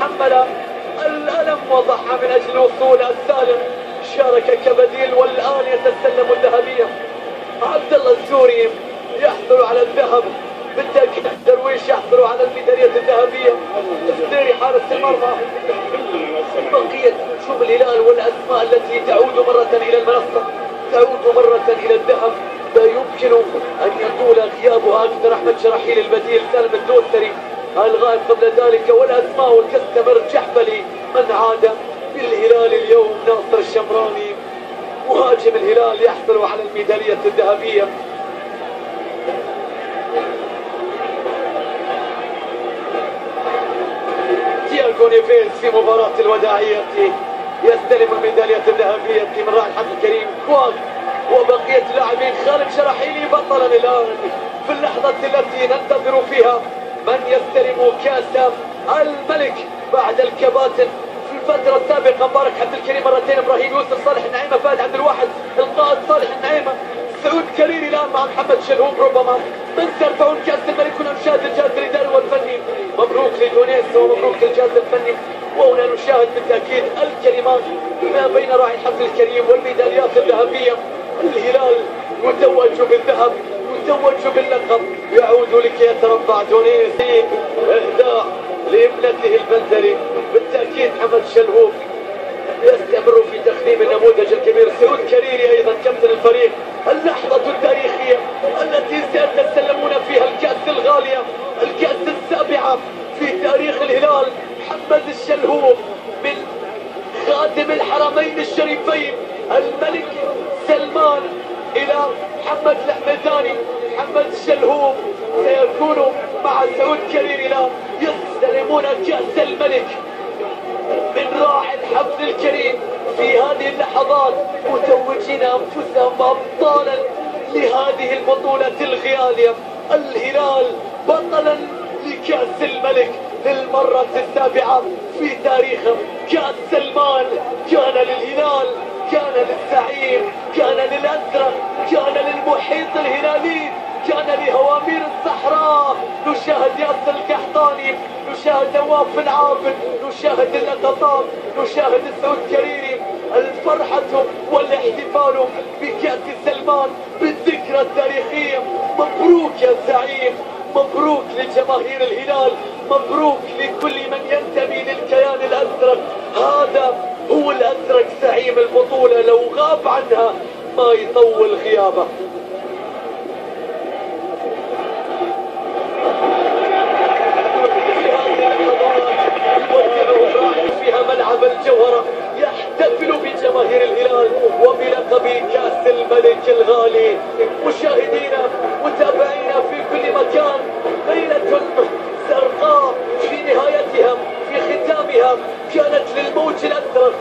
تحمل الألم وضحى من أجل الوصول السالم، شارك كبديل والآن يتسلم الذهبية. عبد الله السوري يحصل على الذهب، بالتأكيد درويش يحصل على الميدالية الذهبية. السيري حارس المرمى. بقية شوف الهلال والأسماء التي تعود مرة إلى المنصة، تعود مرة إلى الذهب، لا يمكن أن يطول غيابها أكثر. أحمد شراحيل البديل، سالم الدوسري الغائب قبل ذلك، والأسماء والكستمر جحفلي من عاد بالهلال اليوم. ناصر الشمراني مهاجم الهلال يحصل على الميدالية الذهبية. تياغو نيفيز في مباراة الوداعية يستلم الميدالية الذهبية من راعي الحق الكريم كواك وبقية اللاعبين. خالد شراحيلي بطلا الآن في اللحظة التي ننتظر فيها من يستلم كأس الملك بعد الكباتن في الفترة السابقة. مبارك عبد الكريم مرتين، ابراهيم يوسف، صالح النعيمة، فهد عبد الواحد، القائد صالح النعيمة، سعود كريري الآن مع محمد شلهوب. ربما من سيرفعون كأس الملك. هنا نشاهد الجهاز الإداري والفني. مبروك لتونس ومبروك للجهاز الفني. وهنا نشاهد بالتأكيد الكلمات ما بين راعي الحفل الكريم والميداليات الذهبية. الهلال يتوج بالذهب، يتوج باللقب، يعود لكي يتربع تونس. إهداء لابنته البندري، بالتأكيد محمد شلهوب يستمر في تقديم النموذج الكبير. سعود كريري أيضا كابتن الفريق. اللحظة التاريخية التي سيتسلمون فيها الكأس الغالية، الكأس السابعة في تاريخ الهلال. محمد الشلهوب من خادم الحرمين الشريفين الملك سلمان إلى محمد الحمداني. محمد الشلهوب سيكون مع سعود كريري الآن يستلمون كأس الملك من راعي الحفل الكريم في هذه اللحظات، متوجين أنفسهم أبطالا لهذه البطولة الغالية. الهلال بطلا لكأس الملك للمرة السابعة في تاريخه. كأس سلمان كان للهلال، كان للزعيم، كان للأزرق، كان للمحيط الهلالي، كان لهوامير الصحراء. نشاهد ياسر القحطاني، نشاهد نواف العابد، نشاهد اللقطات، نشاهد سعود كريري. الفرحة والاحتفال بكأس سلمان بالذكرى التاريخية. مبروك يا زعيم، مبروك لجماهير الهلال، مبروك لكل من ينتمي للكيان الأزرق. هذا هو الأزرق زعيم البطولة، لو غاب عنها ما يطول غيابه. فيها ملعب الجوهرة يحتفل بجماهير الهلال وبلقب كأس الملك الغالي. مشاهدينا متابعينا في كل مكان، ليلة زرقاء في نهايتها، في ختامها كانت للموج الأزرق